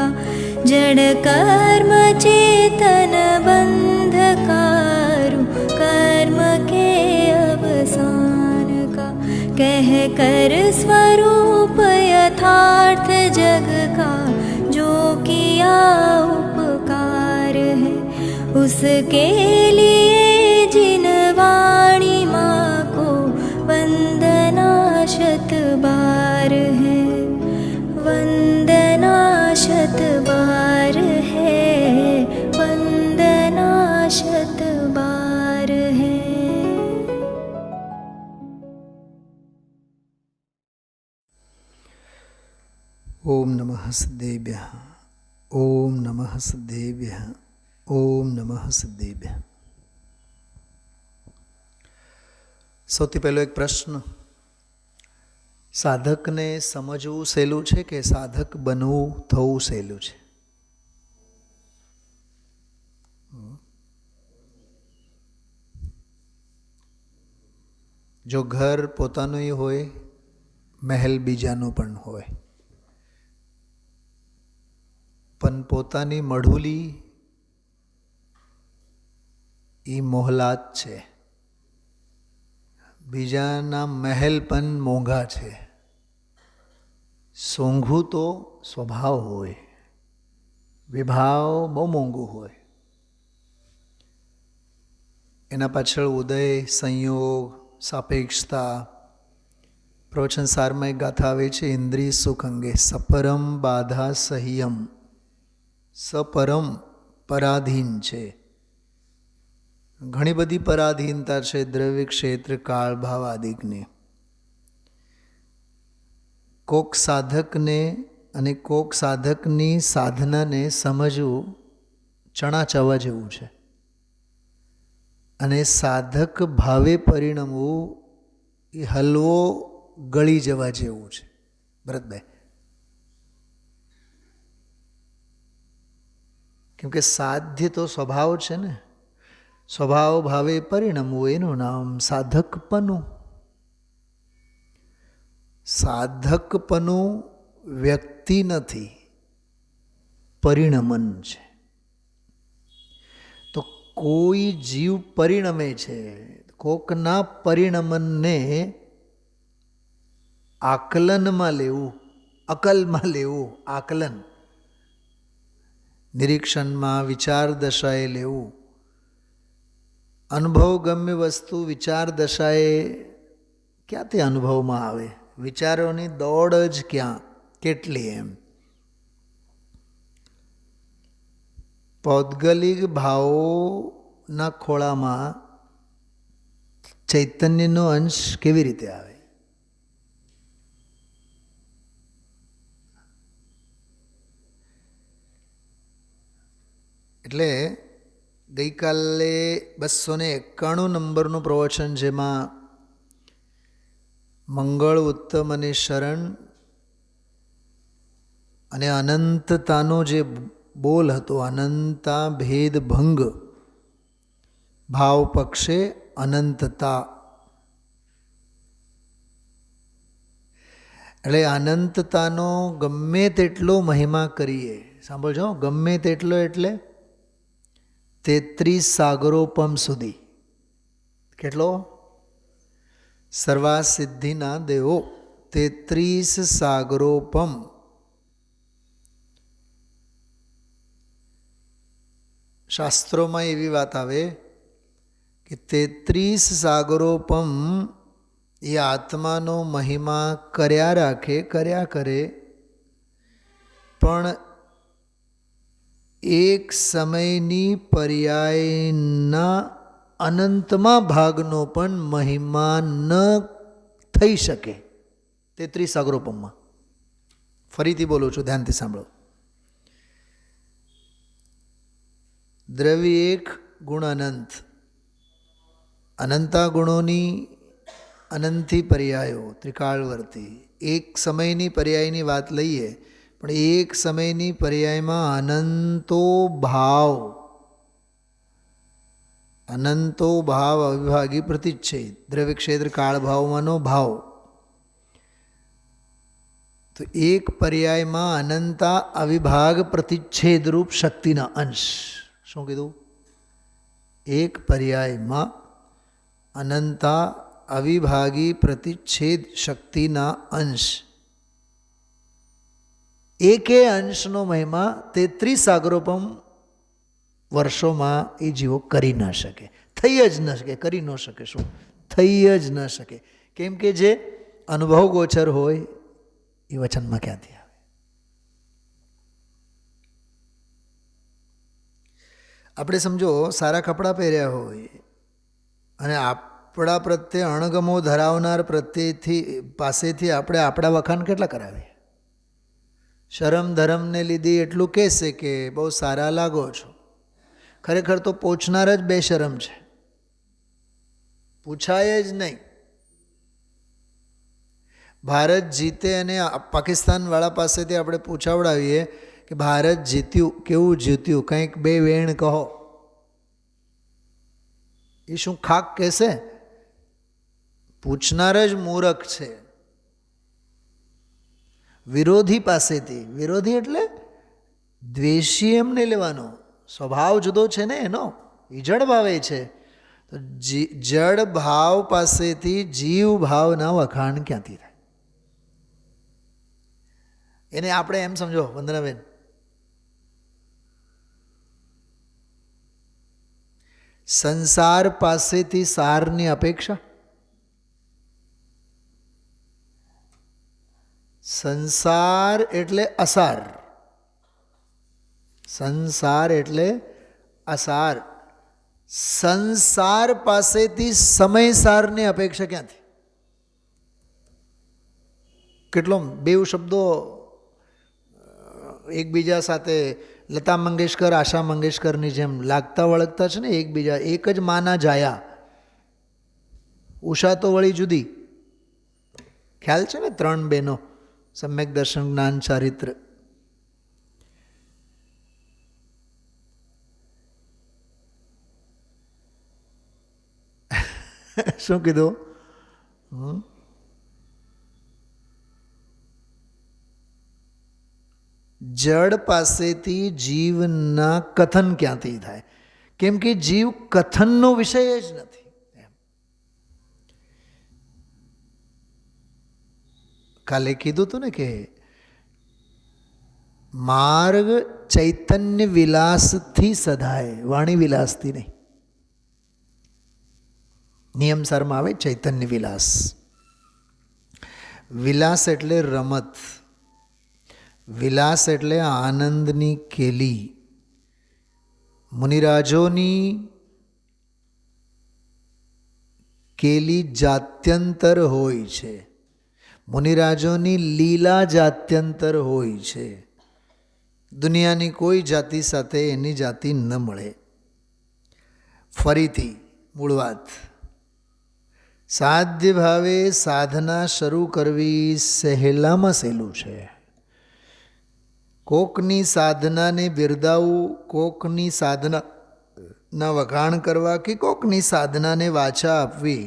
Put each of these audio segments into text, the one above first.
का जड़ कर्म चेतन बंधकारु कर्म के अवसान का कह कर स्वरूप यथार्थ जग का जो किया उपकार है उसके लिए जिन वाणी माँ को वंदना शत बार है वंदना शत बार है वंदना शत बार है। ओम नमः सिद्धेभ्यः ओम नमः सिद्धेभ्यः ओम नमः सिद्धेभ्यः। સૌથી પહેલો એક પ્રશ્ન, સાધકને સમજવું સહેલું છે કે સાધક બનવું થવું સહેલું છે? જો ઘર પોતાનું હોય, મહેલ બીજાનું પણ હોય, પણ પોતાની મઢુલી એ મોહલાત છે, બીજાના મહેલ પણ મોંઘા છે. સોંઘું તો સ્વભાવ હોય, વિભાવ બહુ મોંઘું હોય. એના પાછળ ઉદય, સંયોગ, સાપેક્ષતા. પ્રવચન સારમાં એક ગાથા આવે છે, ઇન્દ્રિય સુખ અંગે સપરમ બાધા સહ્યમ. સપરમ પરાધીન છે, ઘણી બધી પરાધીનતા છે, દ્રવ્ય, ક્ષેત્ર, કાળ, ભાવ આદિકની. કોક સાધકને અને કોક સાધકની સાધનાને સમજવું ચણા ચવા જેવું છે, અને સાધક ભાવે પરિણમવું એ હલવો ગળી જવા જેવું છે. ભરતભાઈ, કેમ કે સાધ્ય તો સ્વભાવ છે ને, સ્વભાવ ભાવે પરિણમવું એનું નામ સાધકપનું. સાધકપનું વ્યક્તિ નથી, પરિણમન છે. તો કોઈ જીવ પરિણમે છે, કોકના પરિણમનને આકલનમાં લેવું, અકલમાં લેવું. આકલન નિરીક્ષણમાં, વિચાર દશાએ લેવું. અનુભવ ગમ્ય વસ્તુ વિચાર દશાએ ક્યાં તે અનુભવમાં આવે? વિચારોની દોડ જ ક્યાં, કેટલી એમ. પૌદ્ગલિક ભાવોના ખોળામાં ચૈતન્યનો અંશ કેવી રીતે આવે? એટલે ગઈકાલે 291 નંબરનું પ્રવચન, જેમાં મંગળ, ઉત્તમ અને શરણ અને અનંતતાનો જે બોલ હતો, અનંતા ભેદ ભંગ, ભાવ પક્ષે અનંતતા. એટલે અનંતતાનો ગમે તેટલો મહિમા કરીએ, સાંભળજો, ગમે તેટલો એટલે 33 સાગરોપમ સુધી. કેટલો? સર્વા સિદ્ધિના દેવો 33 સાગરોપમ. શાસ્ત્રોમાં એવી વાત આવે કે 33 સાગરોપમ એ આત્માનો મહિમા કર્યા રાખે, કર્યા કરે, પણ એક સમયની પર્યાયના અનંતમાં ભાગનો પણ મહિમા ન થઈ શકે 33 સાગરોપમમાં. ફરીથી બોલું છું, ધ્યાનથી સાંભળો. દ્રવ્ય એક, ગુણ અનંત. અનંતા ગુણોની અનંતથી પર્યાયો, ત્રિકાળવર્તી. એક સમયની પર્યાયની વાત લઈએ, પણ એક સમયની પર્યાયમાં અનંતો ભાવ, અનંતો ભાવ અવિભાગી પ્રતિચ્છેદ, દ્રવ્ય ક્ષેત્ર કાળ ભાવમાંનો ભાવ. તો એક પર્યાયમાં અનંતા અવિભાગ પ્રતિચ્છેદરૂપ શક્તિના અંશ. શું કીધું? એક પર્યાયમાં અનંતા અવિભાગી પ્રતિચ્છેદ શક્તિના અંશ. એકે અંશનો મહિમા 33 સાગરોપમ વર્ષોમાં એ જીવો કરી ન શકે, થઈ જ ન શકે, કરી ન શકે. શું થઈ જ ન શકે? કેમ કે જે અનુભવ ગોચર હોય એ વચનમાં ક્યાંથી આવે? આપણે સમજો સારા કપડાં પહેર્યા હોય અને આપણા પ્રત્યે અણગમો ધરાવનાર પાસેથી આપણે આપણા વખાણ કેટલા કરાવીએ? શરમ ધરમને લીધે એટલું કહેશે કે બહુ સારા લાગો છો. ખરેખર તો પૂછનાર જ બેશરમ છે, પૂછાય જ નહીં. ભારત જીતે અને પાકિસ્તાનવાળા પાસેથી આપણે પૂછાવડાવીએ કે ભારત જીત્યું, કેવું જીત્યું, કંઈક બે વેણ કહો. એ શું ખાક કહેશે? પૂછનાર જ મૂરખ છે. વિરોધી પાસેથી, વિરોધી એટલે દ્વેષી એમ નહીં લેવાનો, સ્વભાવ જુદો છે ને એનો, એ જડ ભાવે છે. તો જડ ભાવ પાસેથી જીવ ભાવના વખાણ ક્યાંથી થાય? એને આપણે એમ સમજો વંદનાબેન, સંસાર પાસેથી સારની અપેક્ષા, સંસાર એટલે અસાર, સંસાર એટલે અસાર. સંસાર પાસેથી સમયસારની અપેક્ષા ક્યાંથી? કેટલો બેવ શબ્દો એકબીજા સાથે લતા મંગેશકર આશા મંગેશકરની જેમ લાગતા વળગતા છે ને એકબીજા, એક જ માના જાયા. ઉષા તો વળી જુદી. ખ્યાલ છે ને 3 બહેનો, સમ્યક દર્શન જ્ઞાન ચારિત્ર. શું કીધું? જડ પાસેથી જીવના કથન ક્યાંથી થાય? કેમ કે જીવ કથનનો વિષય જ નથી. કાલે કીધું હતું ને કે માર્ગ ચૈતન્ય વિલાસથી સધાય, વાણી વિલાસથી નહીં. નિયમસારમાં આવે ચૈતન્ય વિલાસ. વિલાસ એટલે રમત, વિલાસ એટલે આનંદની કેલી. મુનિરાજોની કેલી જાત્યંતર હોય છે, મુનિરાજોની લીલા જાત્યંતર હોય છે. દુનિયાની કોઈ જાતિ સાથે એની જાતિ ન મળે. ફરીથી મૂળ વાત, સાધ્ય ભાવે સાધના શરૂ કરવી સહેલામાં સહેલું છે. કોકની સાધનાને બિરદાવવું, કોકની સાધનાના વખાણ કરવા કે કોકની સાધનાને વાચા આપવી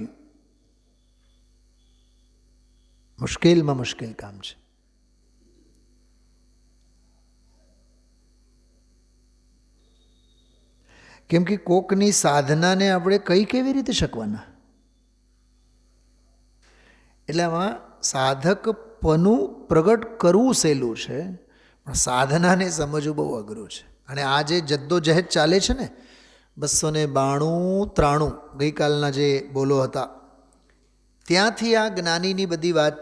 મુશ્કેલમાં મુશ્કેલ કામ છે. કેમ કે કોકની સાધનાને આપણે કેવી રીતે શકવાના? એટલે આમાં સાધકપણું પ્રગટ કરવું સહેલું છે, પણ સાધનાને સમજવું બહુ અઘરું છે. અને આ જે જદ્દોજહેદ ચાલે છે ને 292-93 ગઈકાલના જે બોલો હતા, ત્યાંથી આ જ્ઞાનીની બધી વાત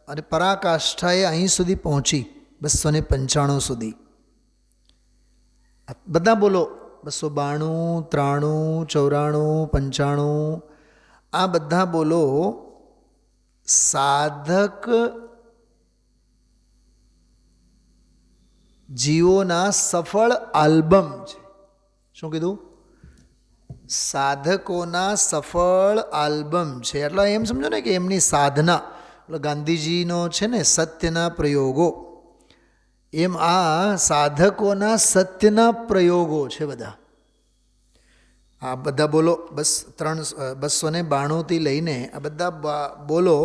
અને પરાકાષ્ઠાએ અહીં સુધી પહોંચી 295 સુધી. બધા બોલો 292, 93, 94, 95 આ બધા બોલો સાધક જીવોના સફળ આલ્બમ છે. શું કીધું? સાધકોના સફળ આલ્બમ છે. એટલે એમ સમજો ને કે એમની સાધના, એટલે ગાંધીજીનો છે ને સત્યના પ્રયોગો, એમ આ સાધકોના સત્યના પ્રયોગો છે બધા. આ બધા બોલો 292 લઈને આ બધા બોલો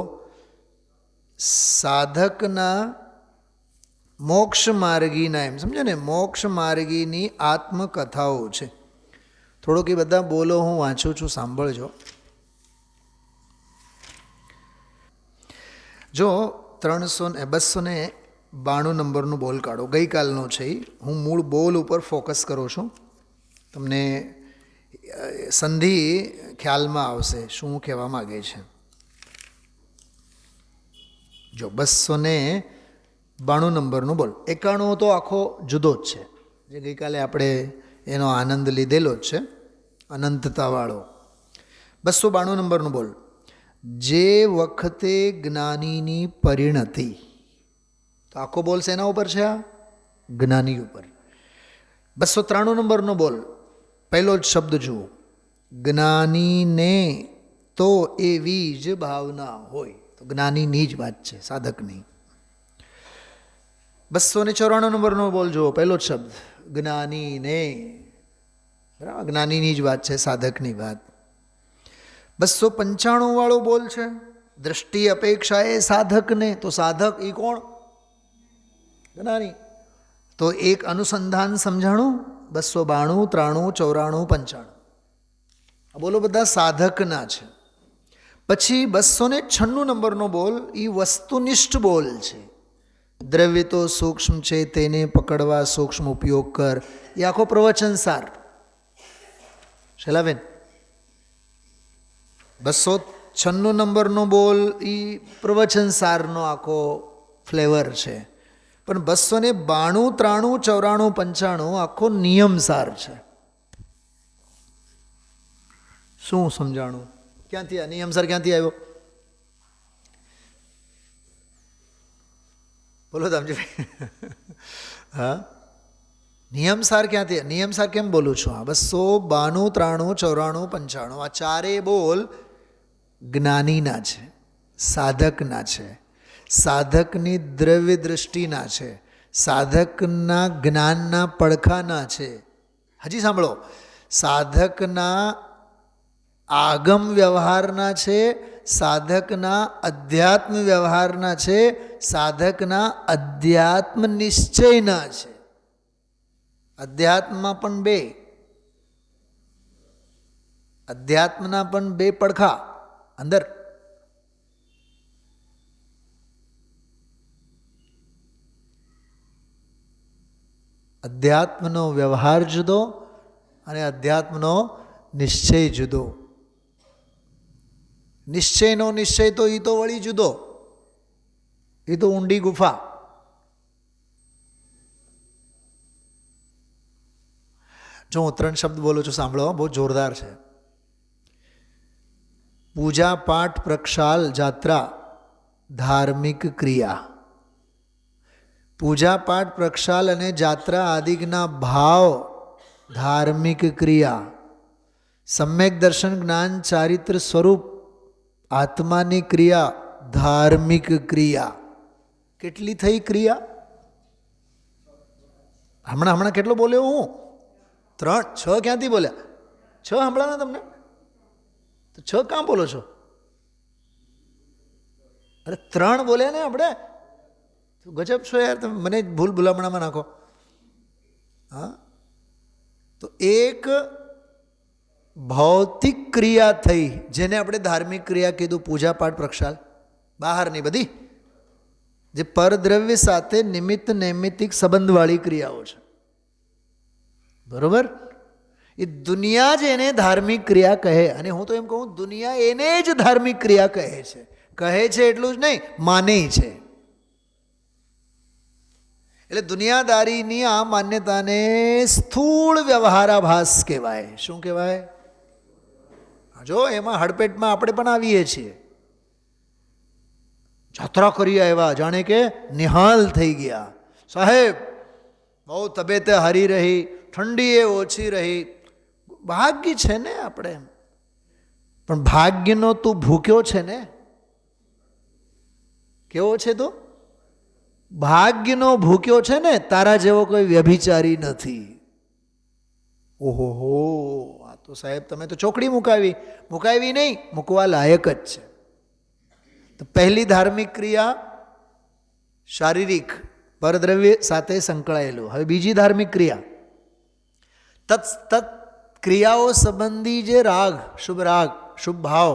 સાધકના મોક્ષ માર્ગીના, એમ સમજો ને, મોક્ષ માર્ગીની આત્મકથાઓ છે. થોડોક એ બધા બોલો હું વાંચું છું, સાંભળજો. જો 292 નંબરનું બોલ કાઢો, ગઈકાલનો છે. હું મૂળ બોલ ઉપર ફોકસ કરું છું, તમને સંધિ ખ્યાલમાં આવશે શું કહેવા માગે છે. જો 292 નંબરનું બોલ. 91 તો આખો જુદો જ છે, જે ગઈકાલે આપણે એનો આનંદ લીધેલો જ છે, અનંતતાવાળો. 292 નંબરનું બોલ. જે વખતે જ્ઞાનીની પરિણતિ, તો આખો બોલ શેના ઉપર છે? આ જ્ઞાની ઉપર. 293 નંબરનો બોલ, પહેલો જ શબ્દ જુઓ. જ્ઞાનીને તો એવી જ ભાવના હોય. તો જ્ઞાનીની જ વાત છે, સાધકની. 294 નંબરનો બોલ જુઓ, પહેલો જ શબ્દ જ્ઞાનીને, બરાબર, જ્ઞાનીની જ વાત છે, સાધકની વાત. 295 વાળો બોલ છે, દ્રષ્ટિ અપેક્ષા એ સાધકને. તો સાધક એ કોણ? જ્ઞાની. તો એક અનુસંધાન સમજાણું. 292, 93, 94, 95 આ બોલો બધા સાધકના છે. પછી 296 નંબરનો બોલ એ વસ્તુનિષ્ઠ બોલ છે. દ્રવ્ય તો સૂક્ષ્મ છે, તેને પકડવા સૂક્ષ્મ ઉપયોગ કર. એ આખો પ્રવચન સાર. શૈલાબેન, 296 નંબરનો બોલ એ પ્રવચન સારનો આખો ફ્લેવર છે. પણ 292, 93, 94, 95 આખો નિયમ સાર છે. શું સમજાણું? ક્યાંથી આ નિયમ સાર ક્યાંથી આવ્યો? બોલો દામજીભાઈ. હા, નિયમ સાર ક્યાંથી? નિયમ સાર કેમ બોલું છું? આ 292, 93, 94, 95 આ ચારેય બોલ જ્ઞાનીના છે, સાધકના છે, સાધકની દ્રવ્ય દૃષ્ટિના છે, સાધકના જ્ઞાનના પડખાના છે. હજી સાંભળો, સાધકના આગમ વ્યવહારના છે, સાધકના અધ્યાત્મ વ્યવહારના છે, સાધકના અધ્યાત્મ નિશ્ચયના છે. અધ્યાત્મમાં પણ બે, અધ્યાત્મના પણ બે પડખા અંદર. અધ્યાત્મનો વ્યવહાર જુદો અને અધ્યાત્મનો નિશ્ચય જુદો. નિશ્ચયનો નિશ્ચય તો એ તો વળી જુદો, એ તો ઊંડી ગુફા. જો હું 3 શબ્દ બોલું છું, સાંભળો, બહુ જોરદાર છે. પૂજા પાઠ પ્રક્ષાલ જાત્રા ધાર્મિક ક્રિયા. પૂજા પાઠ પ્રક્ષાલ અને જાત્રા આદિના ભાવ ધાર્મિક ક્રિયા. સમ્યક દર્શન જ્ઞાન ચારિત્ર સ્વરૂપ આત્માની ક્રિયા ધાર્મિક ક્રિયા. કેટલી થઈ ક્રિયા? હમણાં કેટલો બોલ્યો હું? 3, 6 ક્યાંથી બોલ્યા? 6 સાંભળાના તમને? તો 6 કાં બોલો છો? અરે 3 બોલ્યા ને આપણે. ગજબ છો યાર તમે, મને ભૂલામણામાં નાખો. હા, તો એક ભૌતિક ક્રિયા થઈ, જેને આપણે ધાર્મિક ક્રિયા કીધું. પૂજા પાઠ પ્રક્ષાલ બહારની બધી જે પરદ્રવ્ય સાથે નિમિત્ત નૈમિત્તિક સંબંધવાળી ક્રિયાઓ છે, બરોબર? એ દુનિયા જ એને ધાર્મિક ક્રિયા કહે. અને હું તો એમ કહું, દુનિયા એને જ ધાર્મિક ક્રિયા કહે છે. કહે છે એટલું જ નહીં, માને છે. એટલે દુનિયાદારીની આ માન્યતાને સ્થૂળ વ્યવહારાભાસ કહેવાય. શું કહેવાય? જો એમાં હડપેટમાં આપણે પણ આવીએ છીએ. જાત્રા કરી આવ્યા, જાણે કે નિહાલ થઈ ગયા. સાહેબ બહુ તબિયતે હારી રહી, ઠંડી એ ઓછી રહી. ભાગ્ય છે ને આપણે, પણ ભાગ્યનો તું ભૂખ્યો છે ને? કેવો છે તું? ભાગ્યનો ભૂખ્યો છે ને, તારા જેવો કોઈ વ્યભિચારી નથી. ઓહો હો, આ તો સાહેબ તમે તો ચોકડી મુકાવી નહીં, મૂકવા લાયક જ છે. તો પહેલી ધાર્મિક ક્રિયા શારીરિક, પરદ્રવ્ય સાથે સંકળાયેલું. હવે બીજી ધાર્મિક ક્રિયા, તત્ ક્રિયાઓ સંબંધી જે રાગ, શુભ ભાવ,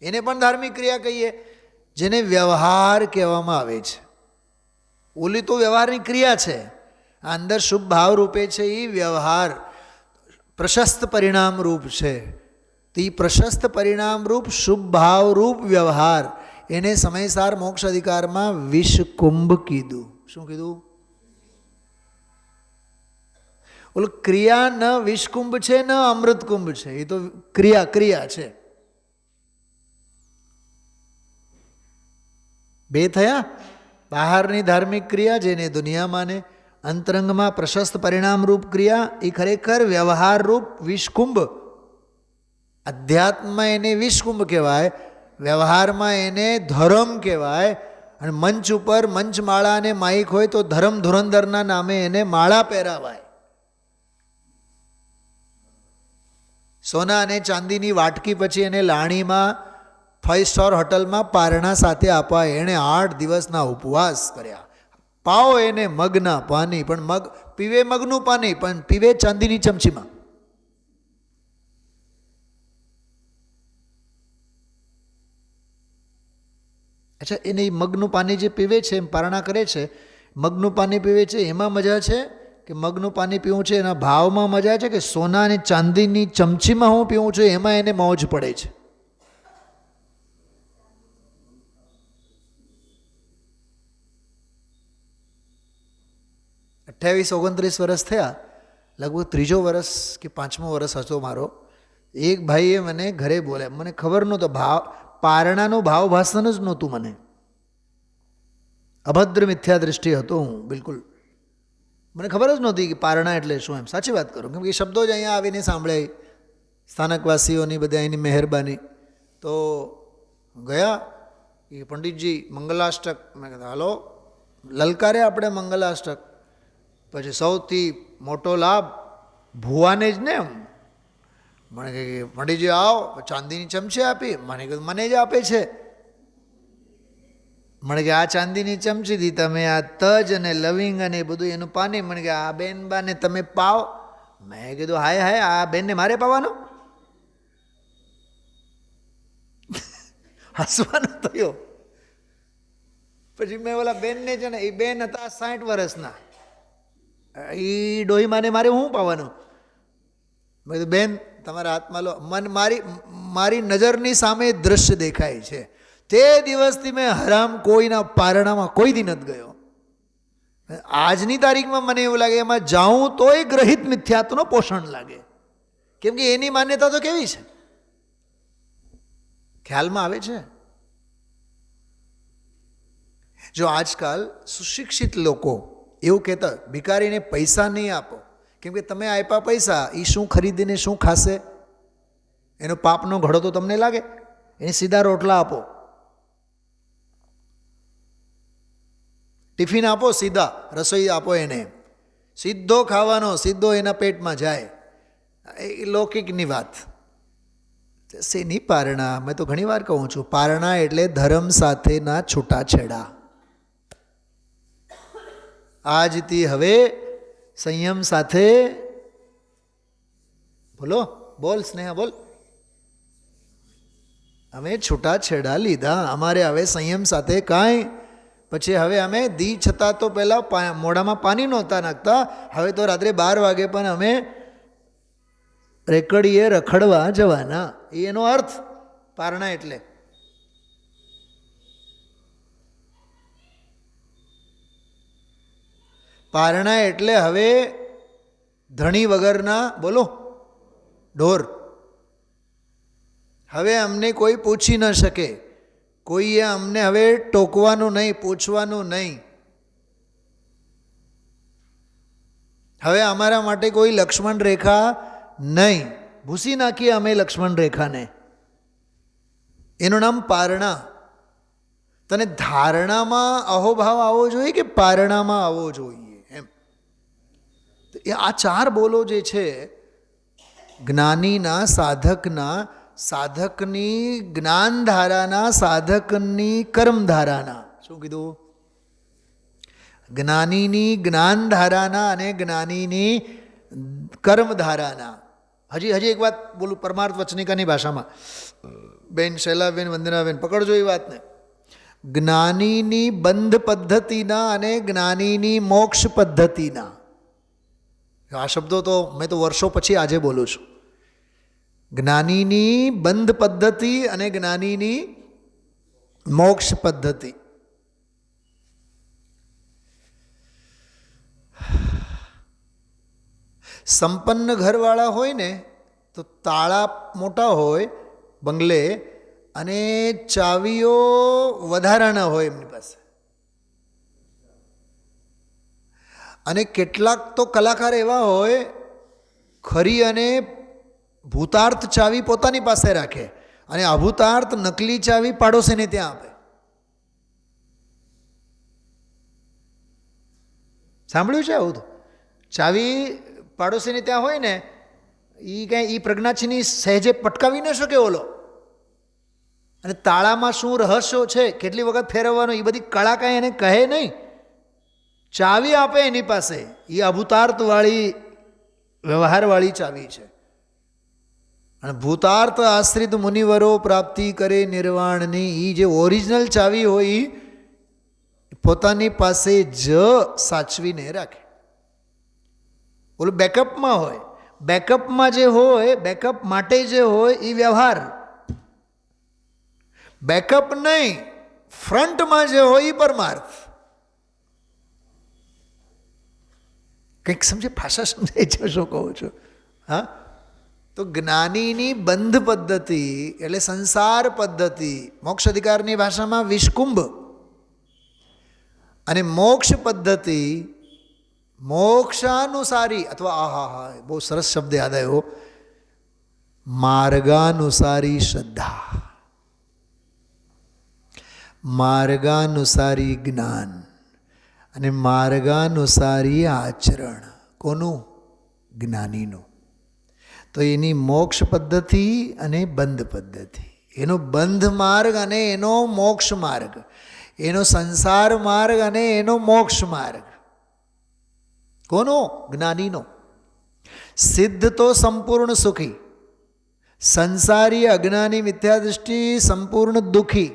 એને પણ ધાર્મિક ક્રિયા કહીએ, જેને વ્યવહાર કહેવામાં આવે છે. ઓલી તો વ્યવહારની ક્રિયા છે, આ અંદર શુભ ભાવ રૂપે છે એ વ્યવહાર પ્રશસ્ત પરિણામ રૂપ છે. તો એ પ્રશસ્ત પરિણામ રૂપ શુભ ભાવ રૂપ વ્યવહાર એને સમયસાર મોક્ષ અધિકારમાં વિષકુંભ કીધું. શું કીધું? ઓલું ક્રિયા ન વિષકુંભ છે ન અમૃતકુંભ છે, એ તો ક્રિયા છે. બે થયા. બહારની ધાર્મિક ક્રિયા જેને દુનિયામાં ને અંતરંગમાં પ્રશસ્ત પરિણામ રૂપ ક્રિયા, એ ખરેખર વ્યવહાર રૂપ વિષકુંભ. અધ્યાત્મમાં એને વિષકુંભ કહેવાય, વ્યવહારમાં એને ધર્મ કહેવાય. અને મંચ ઉપર મંચમાળા અને માઇક હોય તો ધર્મ ધુરંધરના નામે એને માળા પહેરાવાય. સોના અને ચાંદીની વાટકી પછી એને લાણીમાં 5 સ્ટાર હોટલમાં પારણા સાથે અપાય. એણે 8 દિવસના ઉપવાસ કર્યા. પાવો એને મગના પાણી, પણ મગ પીવે મગનું પાણી, પણ પીવે ચાંદીની ચમચીમાં. અચ્છા, એને મગનું પાણી જે પીવે છે, એમ પારણા કરે છે, મગનું પાણી પીવે છે, એમાં મજા છે કે મગનું પાણી પીવું છે એના ભાવમાં મજા છે, કે સોના અને ચાંદીની ચમચીમાં હું પીવું છું એમાં એને મોજ પડે છે? અઠ્યાવીસ 29 વર્ષ થયા, લગભગ 3જો વર્ષ કે 5મો વર્ષ હતો મારો. એક ભાઈએ મને ઘરે બોલ્યા, મને ખબર નહોતો, પારણાનો ભાવ ભાષણ જ નહોતું મને, અભદ્ર મિથ્યા દૃષ્ટિ હતો હું, બિલકુલ મને ખબર જ નહોતી કે પારણા એટલે શું. એમ સાચી વાત કરું, કેમ કે શબ્દો જ અહીંયા આવીને સાંભળાય, સ્થાનકવાસીઓની બધા એની મહેરબાની. તો ગયા એ પંડિતજી મંગલાષ્ટક, મેં કીધું હાલો લલકારે આપણે મંગલાષ્ટક. પછી સૌથી મોટો લાભ ભુવાને જ ને. એમ મને કહે પંડિતજી આવો, ચાંદીની ચમચી આપી. મને કીધું મને જ આપે છે. મને કે આ ચાંદીની ચમચીથી તમે આ તજ અને લવિંગ અને બધું એનું પાણી, મને કે આ બેન બાને તમે પાવ. મેં કીધું હાય આ બેનને મારે પાવાનું? હસવાનો થયો. પછી મેં ઓલા બેનને છે ને, એ બેન હતા 60 વર્ષના, એ ડોહીમાને મારે હું પાવાનું? મેં કીધું બેન તમારા હાથમાં લો. મારી નજરની સામે દ્રશ્ય દેખાય છે. તે દિવસથી મેં હરામ કોઈના પારણામાં કોઈ દી નથી ગયો. આજની તારીખમાં મને એવું લાગે એમાં જાઉં તોય ગ્રહિત મિથ્યાત્વનો પોષણ લાગે, કેમ કે એની માન્યતા તો કેવી છે, ખ્યાલમાં આવે છે. જો આજકાલ સુશિક્ષિત લોકો એવું કહેતા ભિખારીને પૈસા નહીં આપો, કેમ કે તમે આપ્યા પૈસા એ શું ખરીદીને શું ખાશે, એનો પાપનો ઘડો તો તમને લાગે, એને સીધા રોટલા આપો, ટિફિન આપો, સીધા રસોઈ આપો, એને સીધો ખાવાનો, સીધો એના પેટમાં જાય. એ લૌકિકની વાત. શેની પારણા? મેં તો ઘણી વાર કહું છું, પારણા એટલે ધર્મ સાથેના છૂટાછેડા. આજથી હવે સંયમ સાથે બોલો, બોલ સ્નેહા બોલ. અમે છૂટાછેડા લીધા, અમારે હવે સંયમ સાથે કાંઈ. પછી હવે અમે દી છતાં તો પહેલાં મોઢામાં પાણી નહોતા નાખતા, હવે તો રાત્રે 12 વાગે પણ અમે રેકડીએ રખડવા જવાના. એનો અર્થ પારણા એટલે. પારણા એટલે હવે ધણી વગરના બોલો ઢોર. હવે અમને કોઈ પૂછી ન શકે, કોઈએ અમને હવે ટોકવાનું નહીં, પૂછવાનું નહીં. હવે અમારા માટે કોઈ લક્ષ્મણ રેખા નહીં, ભૂસી નાખીએ અમે લક્ષ્મણ રેખાને. એનું નામ પારણા. તને ધારણામાં અહોભાવ આવવો જોઈએ કે પારણામાં આવવો જોઈએ? એમ આ 4 બોલો જે છે, જ્ઞાનીના સાધકના, સાધકની જ્ઞાનધારાના, સાધકની કર્મધારાના. શું કીધું? જ્ઞાનીની જ્ઞાનધારાના અને જ્ઞાનીની કર્મધારાના. હજી એક વાત બોલું પરમાર્થ વચનિકાની ભાષામાં. બેન શૈલાબેન, વંદનાબેન, પકડજો એ વાતને. જ્ઞાનીની બંધ પદ્ધતિના અને જ્ઞાનીની મોક્ષ પદ્ધતિના. આ શબ્દો તો મેં તો વર્ષો પછી આજે બોલું છું. જ્ઞાનીની બંધ પદ્ધતિ અને જ્ઞાનીની મોક્ષ પદ્ધતિ. સંપન્ન ઘરવાળા હોય ને તો તાળા મોટા હોય બંગલે અને ચાવીઓ વધારાના હોય એમની પાસે. અને કેટલાક તો કલાકાર એવા હોય ખરી અને ભૂતાર્થ ચાવી પોતાની પાસે રાખે અને અભૂતાર્થ નકલી ચાવી પાડોશીને ત્યાં આપે. સાંભળ્યું છે આવું? તો ચાવી પાડોશીને ત્યાં હોય ને, એ પ્રજ્ઞાચીની સહેજે પટકાવી ન શકે ઓલો. અને તાળામાં શું રહસ્યો છે, કેટલી વખત ફેરવવાનો, એ બધી કળા કાંઈ એને કહે નહીં. ચાવી આપે એની પાસે, એ અભૂતાર્થવાળી વ્યવહારવાળી ચાવી છે. અને ભૂતાર્થ આશ્રિત મુનિવરો પ્રાપ્તિ કરે નિર્વાણની, એ જે ઓરિજિનલ ચાવી હોય એ પોતાની પાસે જ સાચવીને રાખે. ઓલું બેકઅપમાં હોય. બેકઅપમાં જે હોય, બેકઅપ માટે જે હોય એ વ્યવહાર. બેકઅપ નહીં, ફ્રન્ટમાં જે હોય એ પરમાર્થ. કંઈક સમજે, ભાષા સમજાય છે શું કહું છું? હા, તો જ્ઞાનીની બંધ પદ્ધતિ એટલે સંસાર પદ્ધતિ, મોક્ષ અધિકારની ભાષામાં વિષકુંભ. અને મોક્ષ પદ્ધતિ મોક્ષાનુસારી, અથવા આહા બહુ સરસ શબ્દ યાદ આવ્યો, માર્ગાનુસારી શ્રદ્ધા, માર્ગાનુસારી જ્ઞાન અને માર્ગાનુસારી આચરણ. કોનું? જ્ઞાનીનું. તો એની મોક્ષ પદ્ધતિ અને બંધ પદ્ધતિ, એનો બંધ માર્ગ અને એનો મોક્ષ માર્ગ, એનો સંસાર માર્ગ અને એનો મોક્ષ માર્ગ. કોનો? જ્ઞાનીનો. સિદ્ધ તો સંપૂર્ણ સુખી, સંસારી અજ્ઞાની મિથ્યાદૃષ્ટિ સંપૂર્ણ દુઃખી.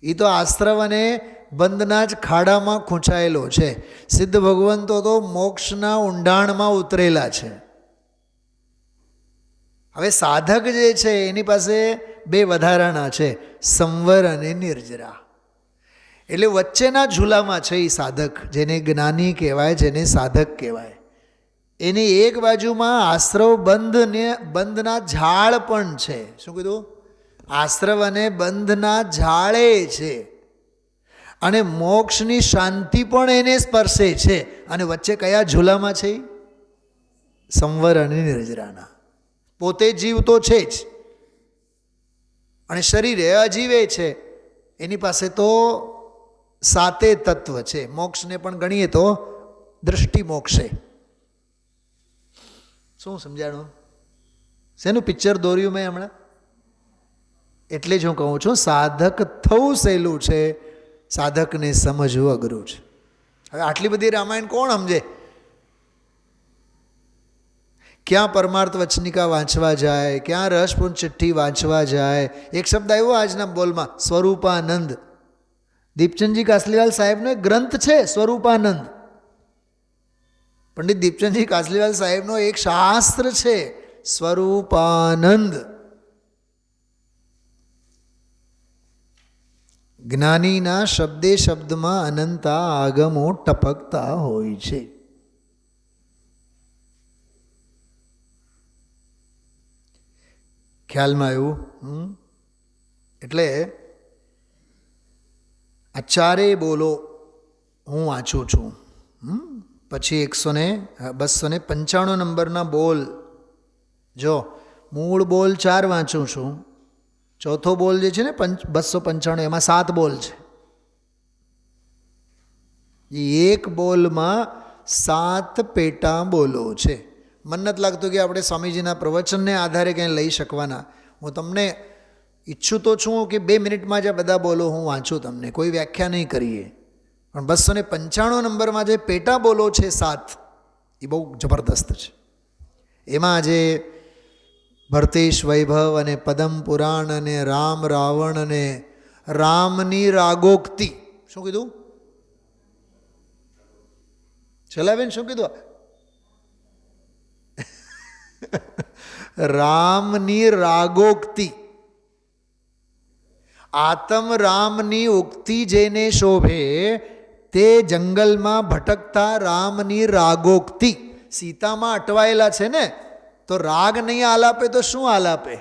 એ તો આશ્રવ અને બંધના જ ખાડામાં ખૂંચાયેલો છે. સિદ્ધ ભગવંતો તો મોક્ષના ઊંડાણમાં ઉતરેલા છે. હવે સાધક જે છે એની પાસે બે વધારાના છે, સંવર અને નિર્જરા. એટલે વચ્ચેના ઝૂલામાં છે એ સાધક, જેને જ્ઞાની કહેવાય, જેને સાધક કહેવાય. એની એક બાજુમાં આશ્રવ બંધના ઝાડ પણ છે. શું કીધું? આશ્રવ અને બંધના ઝાડે છે. અને મોક્ષની શાંતિ પણ એને સ્પર્શે છે. અને વચ્ચે કયા ઝૂલામાં છે? સંવર અને નિર્જરાના. પોતે જીવ તો છે જ, અને શરીરે અજીવે છે. એની પાસે તો સાતે તત્વ છે. મોક્ષને પણ ગણીએ તો દૃષ્ટિ મોક્ષે. શું સમજાણું? શેનું પિક્ચર દોર્યું મેં હમણાં? એટલે જ હું કહું છું, સાધક થવું સહેલું છે, સાધકને સમજવું અઘરું છે. હવે આટલી બધી રામાયણ કોણ સમજે? ક્યાં પરમાર્થ વચનિકા વાંચવા જાય, ક્યાં રસપૂર્ણ ચિઠ્ઠી વાંચવા જાય. એક શબ્દ આવ્યો આજના બોલમાં, સ્વરૂપાનંદ. દીપચંદજી કાસલીવાલ સાહેબનો એક ગ્રંથ છે સ્વરૂપાનંદ. પંડિત દીપચંદજી કાસલીવાલ સાહેબનો એક શાસ્ત્ર છે સ્વરૂપાનંદ. જ્ઞાનીના શબ્દે શબ્દમાં અનંતા આગમો ટપકતા હોય છે. ખ્યાલમાં આવ્યું? એટલે આ ચારે બોલો હું વાંચું છું. પછી 295 નંબરના બોલ, જો મૂળ બોલ 4 વાંચું છું. ચોથો બોલ જે છે ને 295, એમાં 7 બોલ છે. એ એક બોલમાં 7 પેટા બોલો છે. મને નથી લાગતું કે આપણે સ્વામીજીના પ્રવચનને આધારે ક્યાંય લઈ શકવાના. હું તમને ઈચ્છું તો છું કે 2 મિનિટમાં જ આ બધા બોલો હું વાંચું તમને, કોઈ વ્યાખ્યા નહીં કરીએ. પણ 295 નંબરમાં જે પેટા બોલો છે 7, એ બહુ જબરદસ્ત છે. એમાં જે ભરતેશ વૈભવ અને પદમ પુરાણ અને રામ રાવણ અને રામની રાગોક્તિ, શું કીધું છેલ્લાબેન, શું કીધું? રામની રાગોક્તિ, આતમ રામની ઉક્તિ જેને શોભે તે જંગલમાં ભટકતા રામની રાગોક્તિ. સીતામાં અટવાયેલા છે ને, તો રાગ નહીં આલાપે તો શું આલાપે?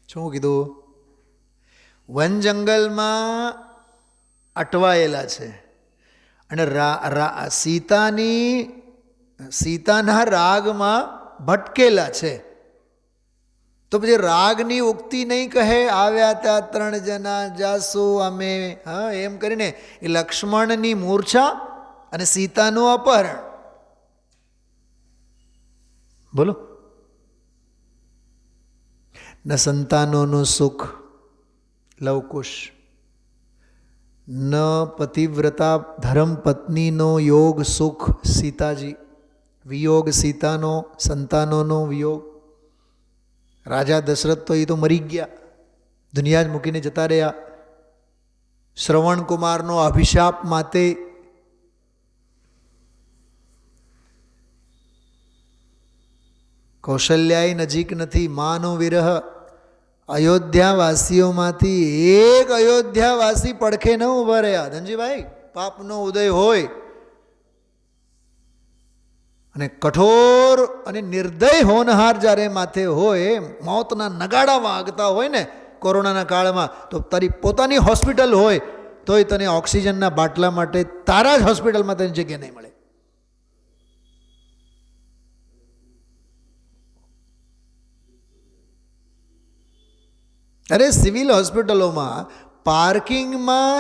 શું કીધું? વન જંગલમાં અટવાયેલા છે અને સીતાના રાગમાં ભટકેલા છે. તો પછી રાગની ઉક્તિ નહીં કહે, આવ્યા ત્યાં 3 જણા જાસુ અમે, હા એમ કરીને એ લક્ષ્મણની મૂર્છા અને સીતાનું અપહરણ. બોલો. ન સંતાનોનું સુખ લવકુશ, ન પતિવ્રતા ધર્મપત્નીનો યોગ સુખ સીતાજી, વિયોગ સીતાનો, સંતાનોનો વિયોગ. રાજા દશરથ તો એ તો મરી ગયા, દુનિયા જ મૂકીને જતા રહ્યા. શ્રવણ કુમારનો અભિશાપ માતે કૌશલ્યાય નજીક નથી, માનો વિરહ. અયોધ્યાવાસીઓમાંથી એક અયોધ્યાવાસી પડખે ન ઊભા રહ્યા. ધનજીભાઈ, પાપનો ઉદય હોય અને કઠોર અને નિર્દય હોનહાર જ્યારે માથે હોય, મોતના નગાડા વાગતા હોય ને કોરોનાના કાળમાં, તો તારી પોતાની હોસ્પિટલ હોય તોય તને ઓક્સિજનના બાટલા માટે તારા જ હોસ્પિટલમાં તને જગ્યા નહીં મળે. અરે સિવિલ હોસ્પિટલોમાં પાર્કિંગમાં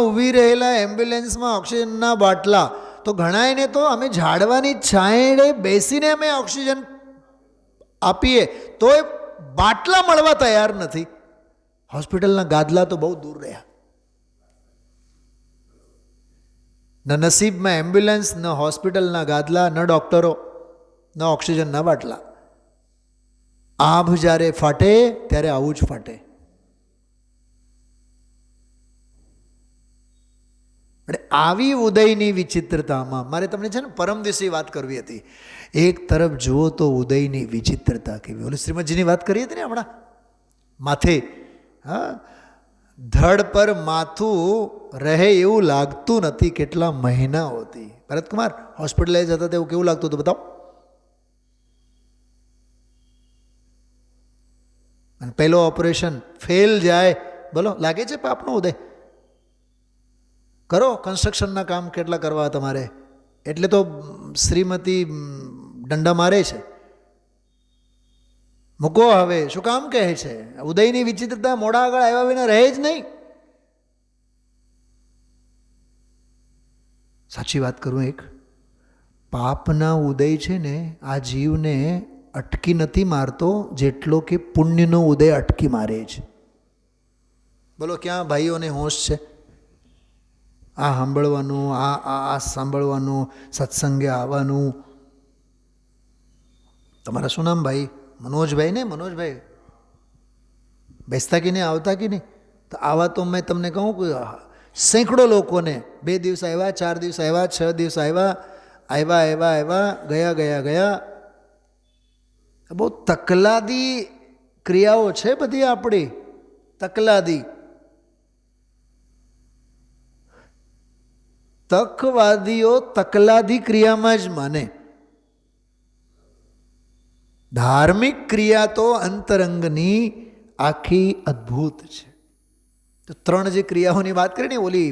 ઊભી રહેલા એમ્બ્યુલન્સમાં ઓક્સિજનના બાટલા, તો ઘણાયને તો અમે ઝાડવાની છાંયડે બેસીને અમે ઓક્સિજન આપીએ તોય બાટલા મળવા તૈયાર નથી. હોસ્પિટલના ગાદલા તો બહુ દૂર રહ્યા. ન નસીબમાં એમ્બ્યુલન્સ, ન હોસ્પિટલના ગાદલા, ન ડૉક્ટરો, ન ઓક્સિજનના બાટલા. આભ જ્યારે ફાટે ત્યારે આવું જ ફાટે. અને આવી ઉદયની વિચિત્રતામાં મારે તમને છે ને પરમ દિવસે વાત કરવી હતી. એક તરફ જુઓ તો ઉદયની વિચિત્રતા કેવી. ઓલી શ્રીમદજીની વાત કરી હતી ને હમણાં, માથે, હા, ધડ પર માથું રહે એવું લાગતું નથી કેટલા મહિનાઓથી. ભરતકુમાર હોસ્પિટલે જતા તેવું કેવું લાગતું હતું બતાવો. અને પહેલો ઓપરેશન ફેલ જાય, બોલો લાગે છે પાપનો ઉદય? કરો કન્સ્ટ્રક્શનના કામ કેટલા કરવા તમારે, એટલે તો શ્રીમતી દંડા મારે છે. મૂકો હવે, શું કામ કહે છે? ઉદયની વિચિત્રતા મોડા આગળ આવ્યા વિના રહે જ નહીં. સાચી વાત કરું, એક પાપના ઉદય છે ને આ જીવને અટકી નથી મારતો જેટલો કે પુણ્યનો ઉદય અટકી મારે છે. બોલો ક્યાં ભાઈઓને હોશ છે? આ સાંભળવાનું, આ સાંભળવાનું, સત્સંગે આવવાનું. તમારા શું નામ ભાઈ? મનોજભાઈ ને? મનોજભાઈ બેસતા કે નહીં, આવતા કે નહીં? તો આવા તો મેં તમને કહું કે સેંકડો લોકોને 2 દિવસ આવ્યા, 4 દિવસ આવ્યા, 6 દિવસ આવ્યા, ગયા. બહુ તકલાદી ક્રિયાઓ છે બધી આપણી, તકલાદી. તકવાદીઓ તકલાદી ક્રિયામાં જ માને. ધાર્મિક ક્રિયા તો અંતરંગની આખી અદ્ભુત છે. તો 3 જે ક્રિયાઓની વાત કરી ને, ઓલી